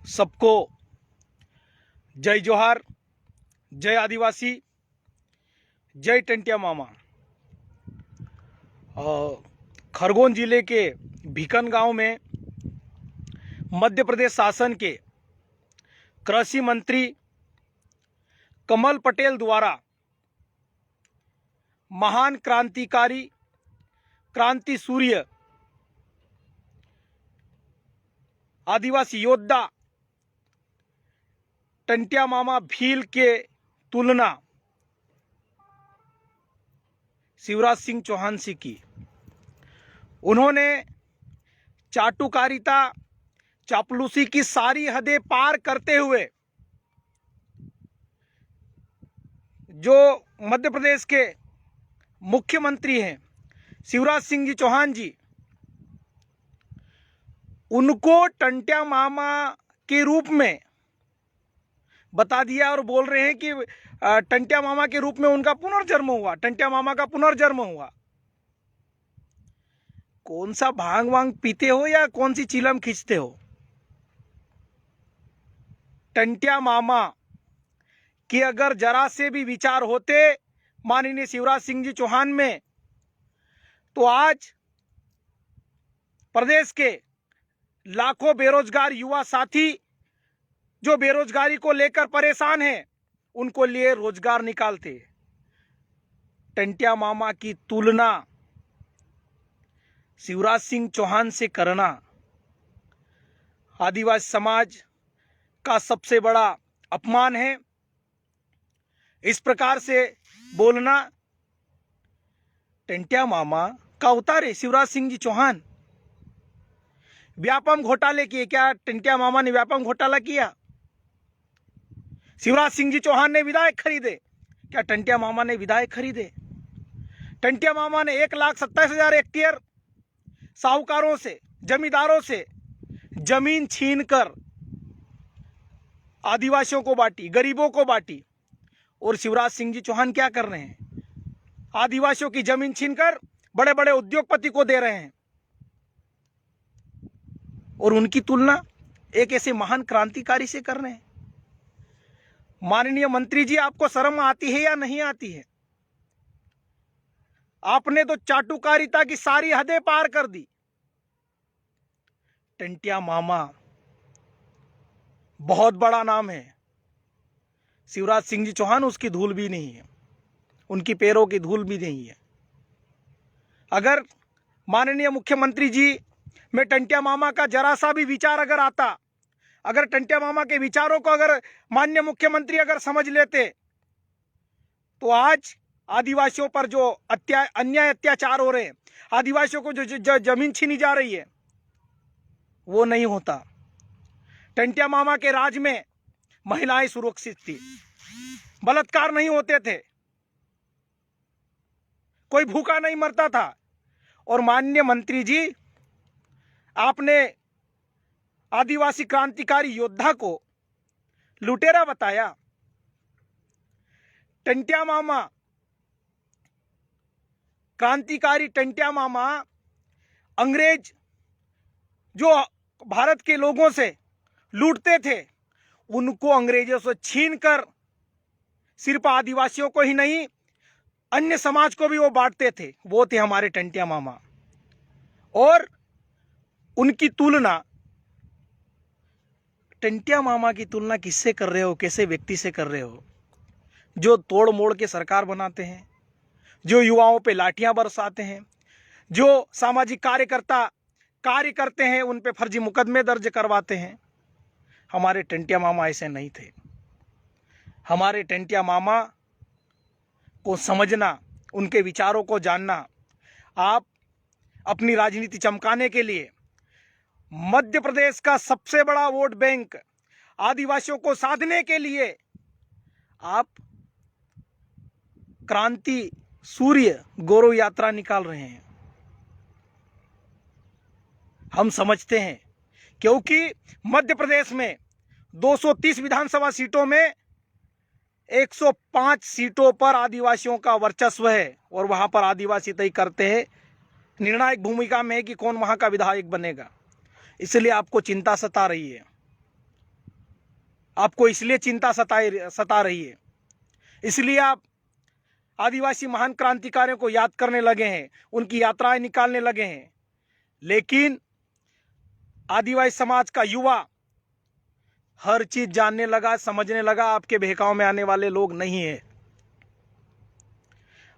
सबको जय जोहार, जय आदिवासी, जय टंटिया मामा। खरगोन जिले के भिकन गांव में मध्य प्रदेश शासन के कृषि मंत्री कमल पटेल द्वारा महान क्रांतिकारी, क्रांति सूर्य, आदिवासी योद्धा टंटिया मामा भील के तुलना शिवराज सिंह चौहान से की। उन्होंने चाटुकारिता, चापलूसी की सारी हदें पार करते हुए जो मध्य प्रदेश के मुख्यमंत्री हैं शिवराज सिंह जी चौहान जी, उनको टंटिया मामा के रूप में बता दिया और बोल रहे हैं कि टंटिया मामा के रूप में उनका पुनर्जन्म हुआ, टंटिया मामा का पुनर्जन्म हुआ। कौन सा भांग वांग पीते हो या कौन सी चिलम खींचते हो? टंटिया मामा कि अगर जरा से भी विचार होते माननीय शिवराज सिंह जी चौहान में, तो आज प्रदेश के लाखों बेरोजगार युवा साथी जो बेरोजगारी को लेकर परेशान हैं, उनको लिए रोजगार निकालते। टंटिया मामा की तुलना शिवराज सिंह चौहान से करना आदिवासी समाज का सबसे बड़ा अपमान है। इस प्रकार से बोलना टंटिया मामा का उतारे शिवराज सिंह जी चौहान। व्यापम घोटाले किए क्या टंटिया मामा ने? व्यापम घोटाला किया? शिवराज सिंह जी चौहान ने विधायक खरीदे क्या टंटिया मामा ने विधायक खरीदे? टंटिया मामा ने 1,27,000 हेक्टेयर साहूकारों से, जमींदारों से जमीन छीनकर आदिवासियों को बांटी, गरीबों को बांटी। और शिवराज सिंह जी चौहान क्या कर रहे हैं? आदिवासियों की जमीन छीनकर बड़े बड़े उद्योगपति को दे रहे हैं। और उनकी तुलना एक ऐसे महान क्रांतिकारी से कर रहे हैं। माननीय मंत्री जी, आपको शर्म आती है या नहीं आती है? आपने तो चाटुकारिता की सारी हदें पार कर दी। टंटिया मामा बहुत बड़ा नाम है। शिवराज सिंह जी चौहान उसकी धूल भी नहीं है, उनकी पैरों की धूल भी नहीं है। अगर माननीय मुख्यमंत्री जी में टंटिया मामा का जरा सा भी विचार अगर आता, अगर टंटिया मामा के विचारों को अगर माननीय मुख्यमंत्री अगर समझ लेते, तो आज आदिवासियों पर जो अन्याय अत्याचार हो रहे हैं, आदिवासियों को जो जमीन छीनी जा रही है, वो नहीं होता। टंटिया मामा के राज में महिलाएं सुरक्षित थी, बलात्कार नहीं होते थे, कोई भूखा नहीं मरता था। और माननीय मंत्री जी, आपने आदिवासी क्रांतिकारी योद्धा को लुटेरा बताया। टंटिया मामा, क्रांतिकारी टंटिया मामा, अंग्रेज जो भारत के लोगों से लूटते थे, उनको अंग्रेजों से छीनकर सिर्फ आदिवासियों को ही नहीं, अन्य समाज को भी वो बांटते थे। वो थे हमारे टंटिया मामा। और उनकी तुलना, टंटिया मामा की तुलना किससे कर रहे हो? कैसे व्यक्ति से कर रहे हो जो तोड़ मोड़ के सरकार बनाते हैं, जो युवाओं पे लाठियां बरसाते हैं, जो सामाजिक कार्यकर्ता कार्य करते हैं उन पे फर्जी मुकदमे दर्ज करवाते हैं। हमारे टंटिया मामा ऐसे नहीं थे। हमारे टंटिया मामा को समझना, उनके विचारों को जानना। आप अपनी राजनीति चमकाने के लिए मध्य प्रदेश का सबसे बड़ा वोट बैंक आदिवासियों को साधने के लिए आप क्रांति सूर्य गौरव यात्रा निकाल रहे हैं। हम समझते हैं, क्योंकि मध्य प्रदेश में 230 विधानसभा सीटों में 105 सीटों पर आदिवासियों का वर्चस्व है। और वहां पर आदिवासी तय करते हैं, निर्णायक भूमिका में है कि कौन वहां का विधायक बनेगा। इसलिए आपको चिंता सता रही है। आपको इसलिए चिंता सता रही है, इसलिए आप आदिवासी महान क्रांतिकारियों को याद करने लगे हैं, उनकी यात्राएं निकालने लगे हैं। लेकिन आदिवासी समाज का युवा हर चीज जानने लगा, समझने लगा, आपके बहकाव में आने वाले लोग नहीं है।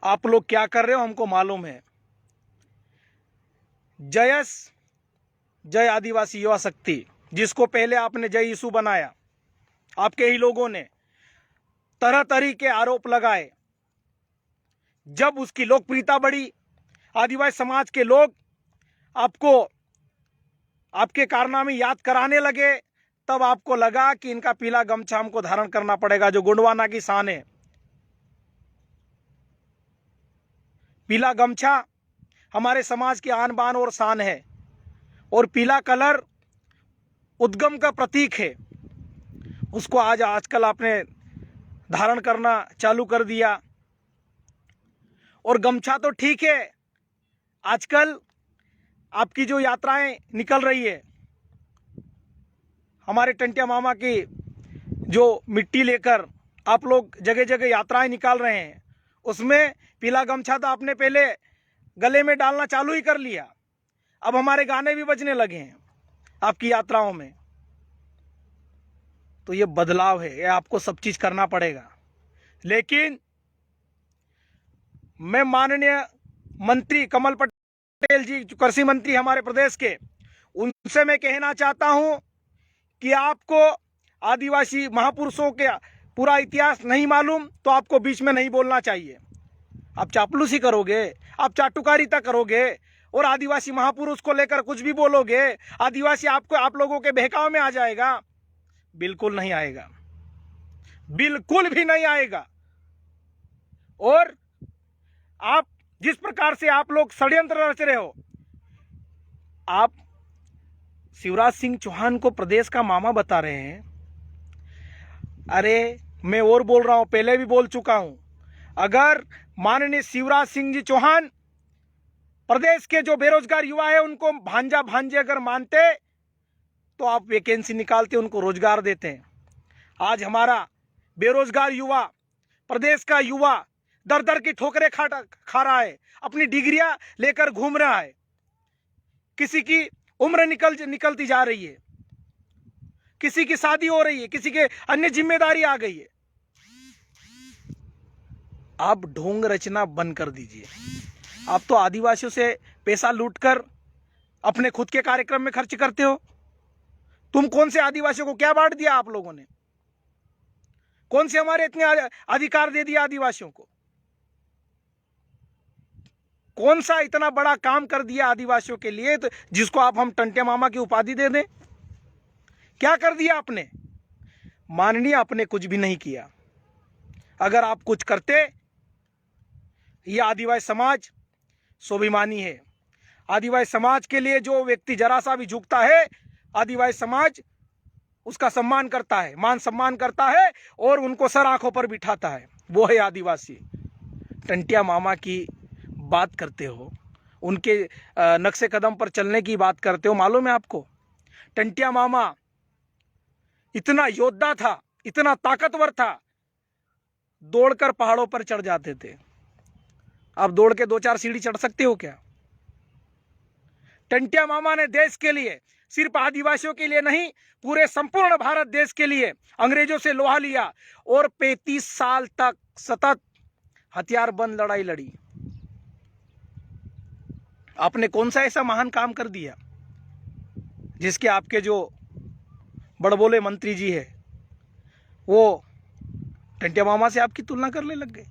आप लोग क्या कर रहे हो हमको मालूम है। जय आदिवासी युवा शक्ति, जिसको पहले आपने जय यीशु बनाया, आपके ही लोगों ने तरह तरह के आरोप लगाए। जब उसकी लोकप्रियता बढ़ी, आदिवासी समाज के लोग आपको आपके कारनामे याद कराने लगे, तब आपको लगा कि इनका पीला गमछा हमको धारण करना पड़ेगा, जो गोंडवाना की शान है। पीला गमछा हमारे समाज की आन बान और शान है, और पीला कलर उद्गम का प्रतीक है। उसको आजकल आपने धारण करना चालू कर दिया। और गमछा तो ठीक है, आजकल आपकी जो यात्राएं निकल रही है, हमारे टंटिया मामा की जो मिट्टी लेकर आप लोग जगह जगह यात्राएं निकाल रहे हैं, उसमें पीला गमछा तो आपने पहले गले में डालना चालू ही कर लिया। अब हमारे गाने भी बजने लगे हैं आपकी यात्राओं में। तो ये बदलाव है, ये आपको सब चीज करना पड़ेगा। लेकिन मैं माननीय मंत्री कमल पटेल जी, जो कृषि मंत्री हमारे प्रदेश के, उनसे मैं कहना चाहता हूं कि आपको आदिवासी महापुरुषों के पूरा इतिहास नहीं मालूम तो आपको बीच में नहीं बोलना चाहिए। आप चापलूसी करोगे, आप चाटुकारिता करोगे और आदिवासी महापुरुष को लेकर कुछ भी बोलोगे, आदिवासी आप लोगों के बहकाव में आ जाएगा। बिल्कुल नहीं आएगा, बिल्कुल भी नहीं आएगा। और आप जिस प्रकार से आप लोग षड्यंत्र रच रहे हो, आप शिवराज सिंह चौहान को प्रदेश का मामा बता रहे हैं। अरे मैं और बोल रहा हूं, पहले भी बोल चुका हूं, अगर माननीय शिवराज सिंह जी चौहान प्रदेश के जो बेरोजगार युवा है उनको भांजा भांजे अगर मानते तो आप वैकेंसी निकालते, उनको रोजगार देते। आज हमारा बेरोजगार युवा, प्रदेश का युवा दर दर की ठोकरें खा रहा है, अपनी डिग्रियां लेकर घूम रहा है, किसी की उम्र निकलती जा रही है, किसी की शादी हो रही है, किसी के अन्य जिम्मेदारी आ गई है। आप ढोंग रचना बंद कर दीजिए। आप तो आदिवासियों से पैसा लूटकर अपने खुद के कार्यक्रम में खर्च करते हो। तुम कौन से आदिवासियों को क्या बांट दिया आप लोगों ने? कौन से हमारे इतने अधिकार दे दिया आदिवासियों को? कौन सा इतना बड़ा काम कर दिया आदिवासियों के लिए तो जिसको आप हम टंटे मामा की उपाधि दे दें? क्या कर दिया आपने? माननीय, आपने कुछ भी नहीं किया। अगर आप कुछ करते, यह आदिवासी समाज स्वाभिमानी है। आदिवासी समाज के लिए जो व्यक्ति जरा सा भी झुकता है, आदिवासी समाज उसका सम्मान करता है, मान सम्मान करता है और उनको सर आंखों पर बिठाता है। वो है आदिवासी। टंटिया मामा की बात करते हो, उनके नक्शे कदम पर चलने की बात करते हो। मालूम है आपको, टंटिया मामा इतना योद्धा था, इतना ताकतवर था, दौड़कर पहाड़ों पर चढ़ जाते थे। आप दौड़ के 2-4 सीढ़ी चढ़ सकते हो क्या? टंटिया मामा ने देश के लिए, सिर्फ आदिवासियों के लिए नहीं, पूरे संपूर्ण भारत देश के लिए अंग्रेजों से लोहा लिया और 35 साल तक सतत हथियारबंद लड़ाई लड़ी। आपने कौन सा ऐसा महान काम कर दिया जिसके आपके जो बड़बोले मंत्री जी है वो टंटिया मामा से आपकी तुलना करने लग गए?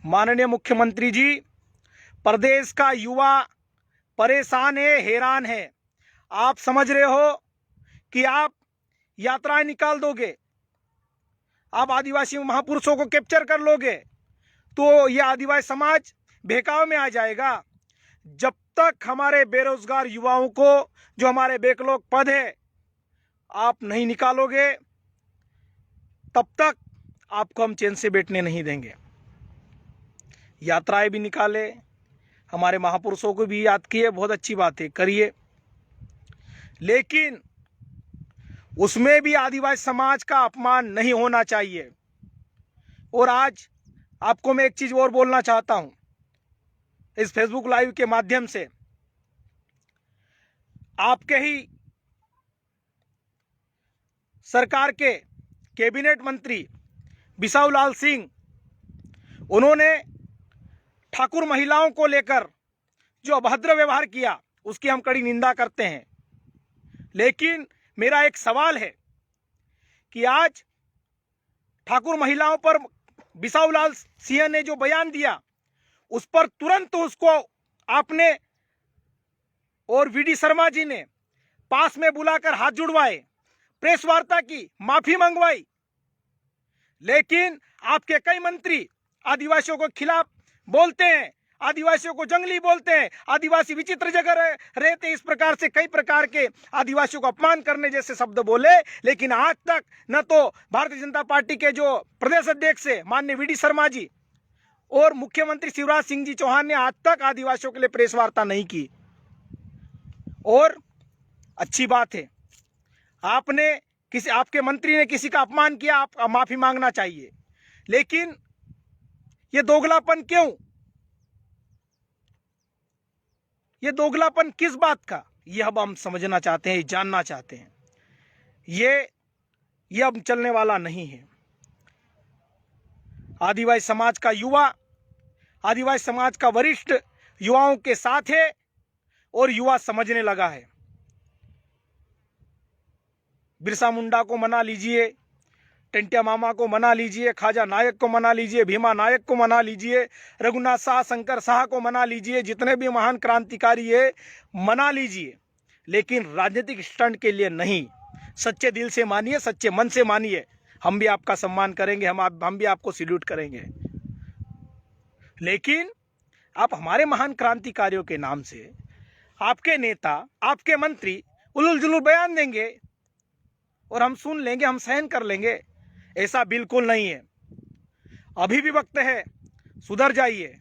माननीय मुख्यमंत्री जी, प्रदेश का युवा परेशान है, हैरान है। आप समझ रहे हो कि आप यात्राएं निकाल दोगे, आप आदिवासी महापुरुषों को कैप्चर कर लोगे तो यह आदिवासी समाज बहकाव में आ जाएगा। जब तक हमारे बेरोजगार युवाओं को जो हमारे बैकलॉग पद है आप नहीं निकालोगे, तब तक आपको हम चैन से बैठने नहीं देंगे। यात्राएं भी निकाले, हमारे महापुरुषों को भी याद किए, बहुत अच्छी बात है, करिए, लेकिन उसमें भी आदिवासी समाज का अपमान नहीं होना चाहिए। और आज आपको मैं एक चीज और बोलना चाहता हूं इस फेसबुक लाइव के माध्यम से। आपके ही सरकार के कैबिनेट मंत्री बिसाऊलाल सिंह, उन्होंने ठाकुर महिलाओं को लेकर जो अभद्र व्यवहार किया उसकी हम कड़ी निंदा करते हैं। लेकिन मेरा एक सवाल है कि आज ठाकुर महिलाओं पर बिसाऊलाल सिंह ने जो बयान दिया उस पर तुरंत उसको आपने और वीडी शर्मा जी ने पास में बुलाकर हाथ जुड़वाए, प्रेस वार्ता की, माफी मंगवाई। लेकिन आपके कई मंत्री आदिवासियों के खिलाफ बोलते हैं, आदिवासियों को जंगली बोलते हैं, आदिवासी विचित्र जगह रहते, इस प्रकार से कई प्रकार के आदिवासियों को अपमान करने जैसे शब्द बोले। लेकिन आज तक न तो भारतीय जनता पार्टी के जो प्रदेश अध्यक्ष है माननीय वीडी शर्मा जी और मुख्यमंत्री शिवराज सिंह जी चौहान ने आज तक आदिवासियों के लिए प्रेस वार्ता नहीं की। और अच्छी बात है, आपके मंत्री ने किसी का अपमान किया, आप माफी मांगना चाहिए। लेकिन ये दोगलापन क्यों? ये दोगलापन किस बात का? ये अब हम समझना चाहते हैं, जानना चाहते हैं। ये अब चलने वाला नहीं है। आदिवासी समाज का युवा, आदिवासी समाज का वरिष्ठ युवाओं के साथ है और युवा समझने लगा है। बिरसा मुंडा को मना लीजिए, टंटिया मामा को मना लीजिए, खाजा नायक को मना लीजिए, भीमा नायक को मना लीजिए, रघुनाथ शाह, शंकर शाह को मना लीजिए, जितने भी महान क्रांतिकारी है मना लीजिए। लेकिन राजनीतिक स्टंट के लिए नहीं, सच्चे दिल से मानिए, सच्चे मन से मानिए। हम भी आपका सम्मान करेंगे, हम भी आपको सैल्यूट करेंगे। लेकिन आप हमारे महान क्रांतिकारियों के नाम से आपके नेता, आपके मंत्री उलूल जुलूल बयान देंगे और हम सुन लेंगे, हम सहन कर लेंगे, ऐसा बिल्कुल नहीं है। अभी भी वक्त है, सुधर जाइए,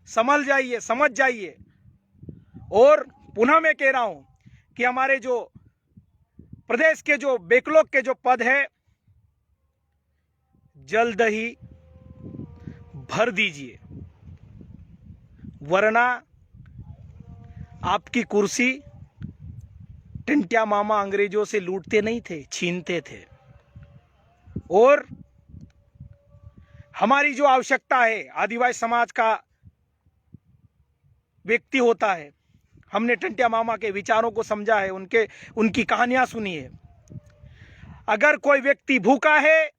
संभल जाइए, समझ जाइए। और पुनः मैं कह रहा हूं कि हमारे जो प्रदेश के जो बैकलॉग के जो पद है जल्द ही भर दीजिए, वरना आपकी कुर्सी टंटिया मामा अंग्रेजों से लूटते नहीं थे, छीनते थे। और हमारी जो आवश्यकता है, आदिवासी समाज का व्यक्ति होता है, हमने टंटिया मामा के विचारों को समझा है, उनकी कहानियां सुनी है। अगर कोई व्यक्ति भूखा है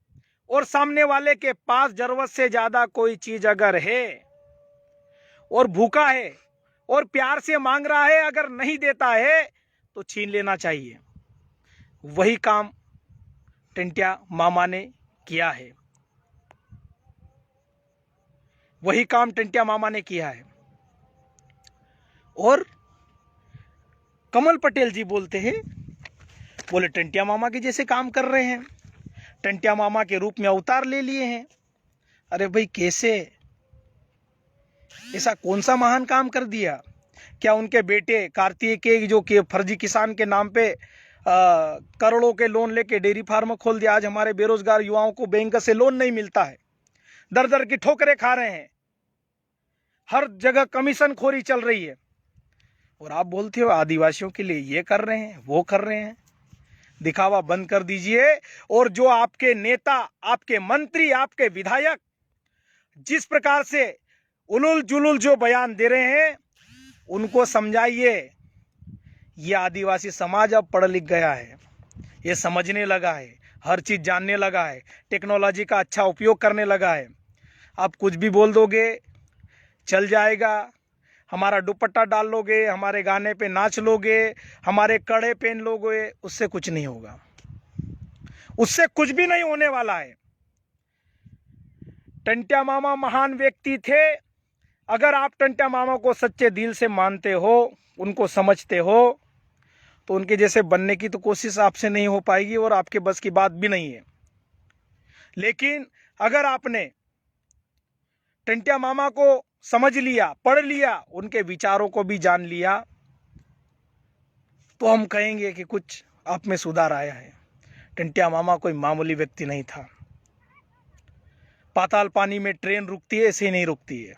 और सामने वाले के पास जरूरत से ज्यादा कोई चीज अगर है और भूखा है और प्यार से मांग रहा है, अगर नहीं देता है तो छीन लेना चाहिए। वही काम टंटिया मामा ने किया है, वही काम टंटिया मामा ने किया है। और कमल पटेल जी बोलते हैं, बोले टंटिया मामा के जैसे काम कर रहे हैं, टंटिया मामा के रूप में अवतार ले लिए हैं। अरे भाई, कैसे? ऐसा कौन सा महान काम कर दिया? क्या उनके बेटे कार्तिकेय जो कि फर्जी किसान के नाम पे करोड़ों के लोन लेके डेयरी फार्म खोल दिया, आज हमारे बेरोजगार युवाओं को बैंक से लोन नहीं मिलता है, दर दर की ठोकरें खा रहे हैं, हर जगह कमीशन खोरी चल रही है। और आप बोलते हो आदिवासियों के लिए ये कर रहे हैं, वो कर रहे हैं। दिखावा बंद कर दीजिए। और जो आपके नेता, आपके मंत्री, आपके विधायक जिस प्रकार से उलुल जुलुल जो बयान दे रहे हैं, उनको समझाइए। ये आदिवासी समाज अब पढ़ लिख गया है, ये समझने लगा है, हर चीज जानने लगा है, टेक्नोलॉजी का अच्छा उपयोग करने लगा है। आप कुछ भी बोल दोगे चल जाएगा, हमारा दुपट्टा डाल लोगे, हमारे गाने पे नाच लोगे, हमारे कड़े पहन लोगे, उससे कुछ नहीं होगा, उससे कुछ भी नहीं होने वाला है। टंटिया मामा महान व्यक्ति थे। अगर आप टंटिया मामा को सच्चे दिल से मानते हो, उनको समझते हो, तो उनके जैसे बनने की तो कोशिश आपसे नहीं हो पाएगी और आपके बस की बात भी नहीं है। लेकिन अगर आपने टंटिया मामा को समझ लिया, पढ़ लिया, उनके विचारों को भी जान लिया, तो हम कहेंगे कि कुछ आप में सुधार आया है। टंटिया मामा कोई मामूली व्यक्ति नहीं था। पाताल पानी में ट्रेन रुकती है, ऐसे ही नहीं रुकती है।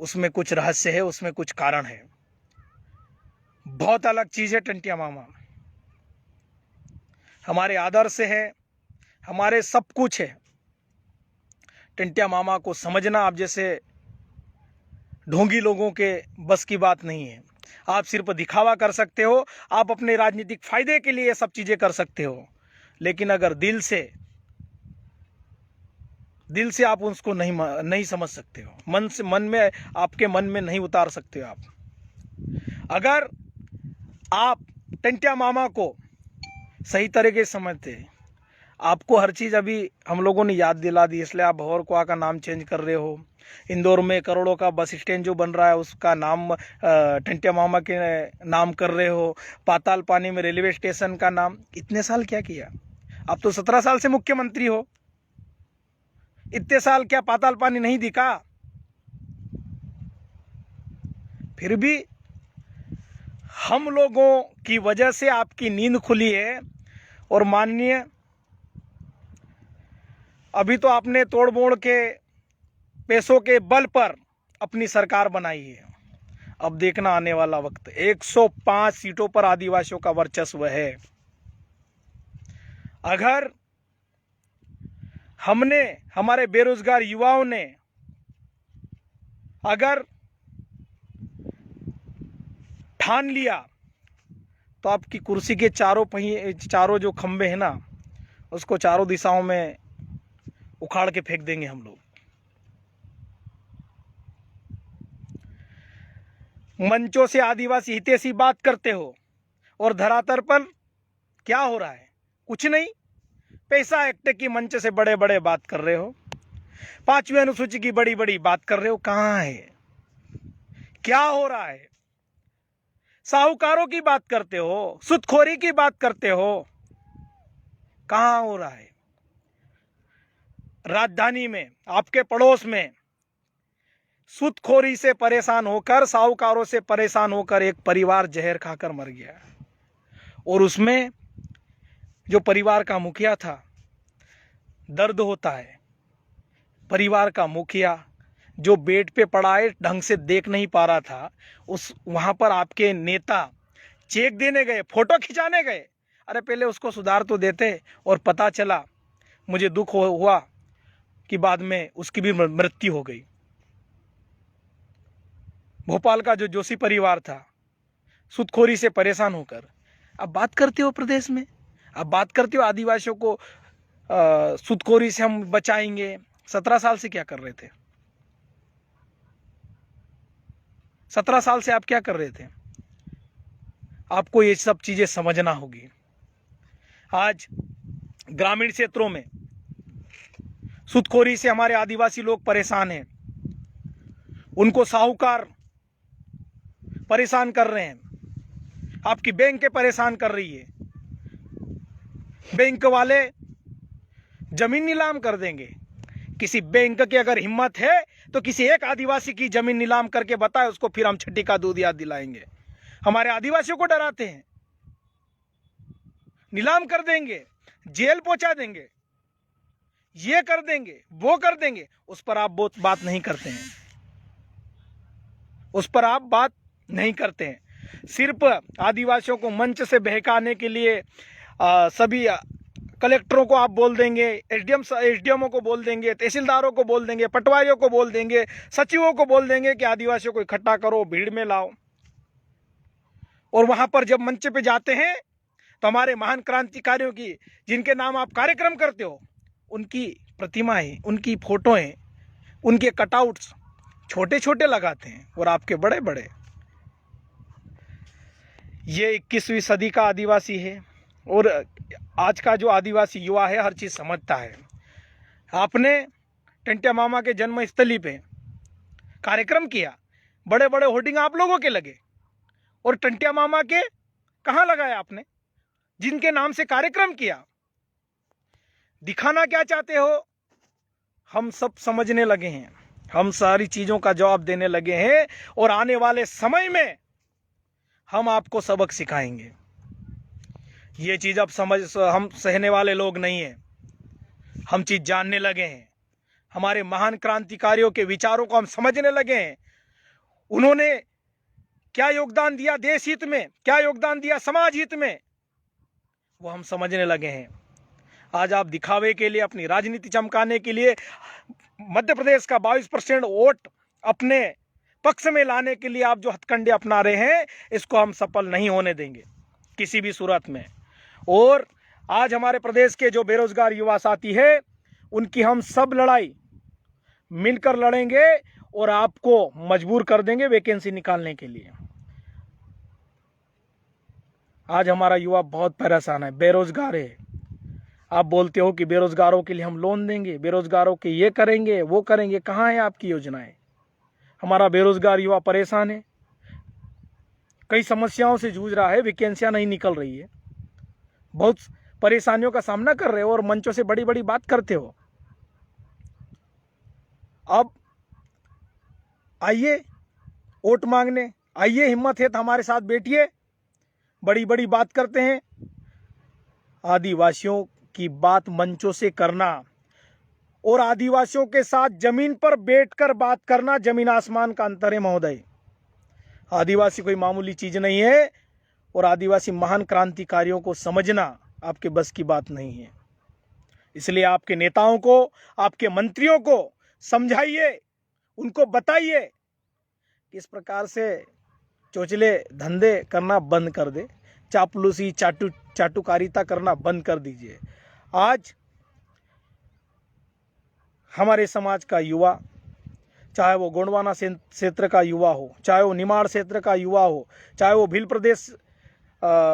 उसमें कुछ रहस्य है, उसमें कुछ कारण है। बहुत अलग चीज है टंटिया मामा। हमारे आदर्श है, हमारे सब कुछ है। टंटिया मामा को समझना आप जैसे ढोंगी लोगों के बस की बात नहीं है। आप सिर्फ दिखावा कर सकते हो, आप अपने राजनीतिक फायदे के लिए ये सब चीजें कर सकते हो, लेकिन अगर दिल से आप उसको नहीं समझ सकते हो, मन में आपके मन में नहीं उतार सकते हो आप। अगर आप टंटिया मामा को सही तरीके से समझते, आपको हर चीज़ अभी हम लोगों ने याद दिला दी, इसलिए आप भंवरकुआ का नाम चेंज कर रहे हो। इंदौर में करोड़ों का बस स्टैंड जो बन रहा है उसका नाम टंटिया मामा के नाम कर रहे हो। पाताल पानी में रेलवे स्टेशन का नाम, इतने साल क्या किया? आप तो 17 साल से मुख्यमंत्री हो, इतने साल क्या पाताल पानी नहीं दिखा? फिर भी हम लोगों की वजह से आपकी नींद खुली है। और माननीय, अभी तो आपने तोड़ मोड़ के पैसों के बल पर अपनी सरकार बनाई है। अब देखना आने वाला वक्त, 105 सीटों पर आदिवासियों का वर्चस्व है। अगर हमने, हमारे बेरोजगार युवाओं ने अगर ठान लिया तो आपकी कुर्सी के चारों जो खंबे हैं ना, उसको चारों दिशाओं में उखाड़ के फेंक देंगे हम लोग। मंचों से आदिवासी हितैषी बात करते हो और धरातल पर क्या हो रहा है? कुछ नहीं। पैसा एक्ट की मंच से बड़े बड़े बात कर रहे हो, 5वीं अनुसूची की बड़ी बड़ी बात कर रहे हो। कहां है? क्या हो रहा है? साहूकारों की बात करते हो, सुदखोरी की बात करते हो, कहां हो रहा है? राजधानी में, आपके पड़ोस में सुदखोरी से परेशान होकर, साहूकारों से परेशान होकर एक परिवार जहर खाकर मर गया। और उसमें जो परिवार का मुखिया था, दर्द होता है। परिवार का मुखिया जो बेड पे पड़ा है, ढंग से देख नहीं पा रहा था, वहां पर आपके नेता चेक देने गए, फोटो खिंचाने गए। अरे पहले उसको सुधार तो देते। और पता चला, मुझे दुख हुआ कि बाद में उसकी भी मृत्यु हो गई। भोपाल का जो जोशी परिवार था, सुदखोरी से परेशान होकर अब बात करते हो प्रदेश में, अब बात करते हो आदिवासियों को सुदखोरी से हम बचाएंगे। 17 साल से क्या कर रहे थे? 17 साल से आप क्या कर रहे थे? आपको ये सब चीजें समझना होगी। आज ग्रामीण क्षेत्रों में सुदखोरी से हमारे आदिवासी लोग परेशान हैं। उनको साहूकार परेशान कर रहे हैं, आपकी बैंक परेशान कर रही है। बैंक वाले जमीन नीलाम कर देंगे। किसी बैंक की अगर हिम्मत है तो किसी एक आदिवासी की जमीन नीलाम करके बताए, उसको फिर हम छठी का दूध याद दिलाएंगे। हमारे आदिवासियों को डराते हैं, नीलाम कर देंगे, जेल पहुंचा देंगे, ये कर देंगे, वो कर देंगे। उस पर आप बात नहीं करते हैं, उस पर आप बात नहीं करते हैं। सिर्फ आदिवासियों को मंच से बहकाने के लिए सभी कलेक्टरों को आप बोल देंगे, एसडीएमओ को बोल देंगे, तहसीलदारों को बोल देंगे, पटवारियों को बोल देंगे, सचिवों को बोल देंगे कि आदिवासियों को इकट्ठा करो, भीड़ में लाओ। और वहां पर जब मंच पे जाते हैं तो हमारे महान क्रांतिकारियों की, जिनके नाम आप कार्यक्रम करते हो, उनकी प्रतिमाएं, उनकी फोटोएं, उनके कटआउट्स छोटे छोटे लगाते हैं और आपके बड़े बड़े। ये 21वीं सदी का आदिवासी है और आज का जो आदिवासी युवा है हर चीज समझता है। आपने टंटिया मामा के जन्मस्थली पे कार्यक्रम किया, बड़े बड़े होर्डिंग आप लोगों के लगे, और टंटिया मामा के कहां लगाया आपने, जिनके नाम से कार्यक्रम किया? दिखाना क्या चाहते हो? हम सब समझने लगे हैं, हम सारी चीजों का जवाब देने लगे हैं और आने वाले समय में हम आपको सबक सिखाएंगे। ये चीज़ अब हम सहने वाले लोग नहीं हैं। हम चीज़ जानने लगे हैं। हमारे महान क्रांतिकारियों के विचारों को हम समझने लगे हैं। उन्होंने क्या योगदान दिया देश हित में, क्या योगदान दिया समाज हित में, वो हम समझने लगे हैं। आज आप दिखावे के लिए, अपनी राजनीति चमकाने के लिए मध्य प्रदेश का 22% वोट अपने पक्ष में लाने के लिए आप जो हथकंडे अपना रहे हैं, इसको हम सफल नहीं होने देंगे किसी भी सूरत में। और आज हमारे प्रदेश के जो बेरोजगार युवा साथी है, उनकी हम सब लड़ाई मिलकर लड़ेंगे और आपको मजबूर कर देंगे वैकेंसी निकालने के लिए। आज हमारा युवा बहुत परेशान है, बेरोजगार है। आप बोलते हो कि बेरोजगारों के लिए हम लोन देंगे, बेरोजगारों के ये करेंगे वो करेंगे। कहाँ है आपकी योजनाएं? हमारा बेरोजगार युवा परेशान है, कई समस्याओं से जूझ रहा है, वैकेंसियां नहीं निकल रही है, बहुत परेशानियों का सामना कर रहे हो और मंचों से बड़ी बड़ी बात करते हो। अब आइए वोट मांगने, आइए, हिम्मत है तो हमारे साथ बैठिए। बड़ी बड़ी बात करते हैं। आदिवासियों की बात मंचों से करना और आदिवासियों के साथ जमीन पर बैठकर बात करना, जमीन आसमान का अंतर है महोदय। आदिवासी कोई मामूली चीज नहीं है और आदिवासी महान क्रांतिकारियों को समझना आपके बस की बात नहीं है। इसलिए आपके नेताओं को, आपके मंत्रियों को समझाइए, उनको बताइए कि इस प्रकार से चोचले धंधे करना बंद कर दे, चापलूसी चाटुकारिता करना बंद कर दीजिए। आज हमारे समाज का युवा, चाहे वो गोंडवाना क्षेत्र का युवा हो, चाहे वो निमाड़ क्षेत्र का युवा हो, चाहे वो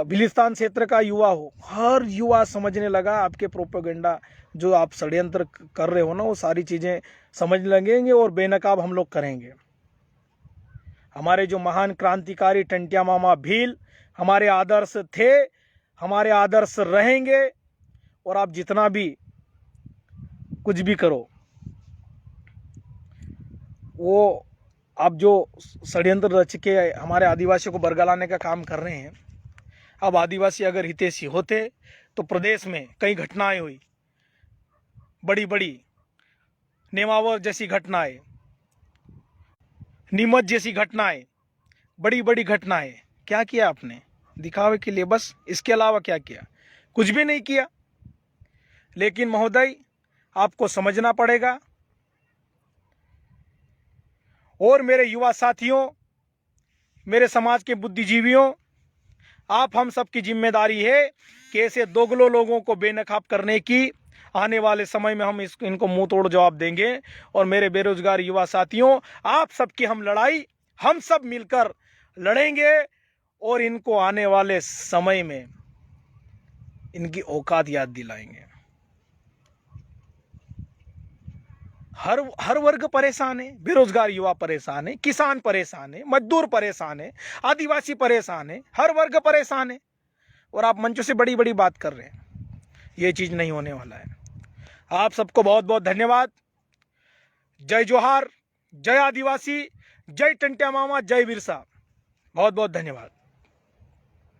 भिलिस्तान क्षेत्र का युवा हो, हर युवा समझने लगा आपके प्रोपेगेंडा जो आप षड्यंत्र कर रहे हो ना, वो सारी चीज़ें समझ लगेंगे और बेनकाब हम लोग करेंगे। हमारे जो महान क्रांतिकारी टंटिया मामा भील हमारे आदर्श थे, हमारे आदर्श रहेंगे। और आप जितना भी कुछ भी करो, वो आप जो षड्यंत्र रच के हमारे आदिवासियों को बरगलाने का काम कर रहे हैं। अब आदिवासी अगर हितैषी होते तो प्रदेश में कई घटनाएं हुई, बड़ी बड़ी नेमावर जैसी घटनाएं, नीमच जैसी घटनाएं, बड़ी बड़ी घटनाएं। क्या किया आपने? दिखावे के लिए बस, इसके अलावा क्या किया? कुछ भी नहीं किया। लेकिन महोदय, आपको समझना पड़ेगा। और मेरे युवा साथियों, मेरे समाज के बुद्धिजीवियों, आप हम सब की जिम्मेदारी है कि ऐसे दोगलो लोगों को बेनकाब करने की आने वाले समय में हम इनको मुंह तोड़ जवाब देंगे। और मेरे बेरोजगार युवा साथियों, आप सबकी हम लड़ाई हम सब मिलकर लड़ेंगे और इनको आने वाले समय में इनकी औकात याद दिलाएंगे। हर वर्ग परेशान है, बेरोजगार युवा परेशान है, किसान परेशान है, मजदूर परेशान है, आदिवासी परेशान है, हर वर्ग परेशान है। और आप मंचों से बड़ी बड़ी बात कर रहे हैं। ये चीज नहीं होने वाला है। आप सबको बहुत बहुत धन्यवाद। जय जोहार, जय आदिवासी, जय टंटिया मामा, जय बिरसा। बहुत बहुत धन्यवाद।